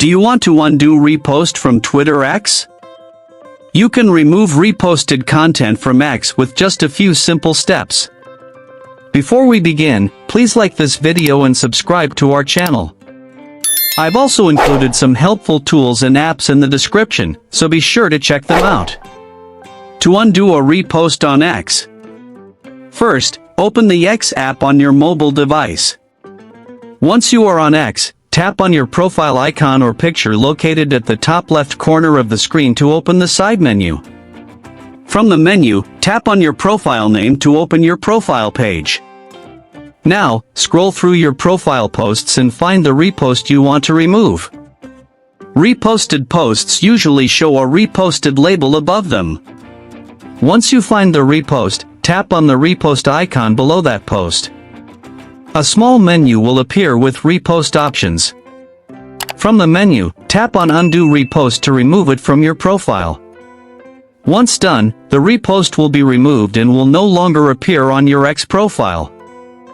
Do you want to undo repost from Twitter X? You can remove reposted content from X with just a few simple steps. Before we begin, please like this video and subscribe to our channel. I've also included some helpful tools and apps in the description, so be sure to check them out. To undo a repost on X. First, open the X app on your mobile device. Once you are on X, tap on your profile icon or picture located at the top left corner of the screen to open the side menu. From the menu, tap on your profile name to open your profile page. Now, scroll through your profile posts and find the repost you want to remove. Reposted posts usually show a reposted label above them. Once you find the repost, tap on the repost icon below that post. A small menu will appear with repost options. From the menu, tap on Undo Repost to remove it from your profile. Once done, the repost will be removed and will no longer appear on your X profile.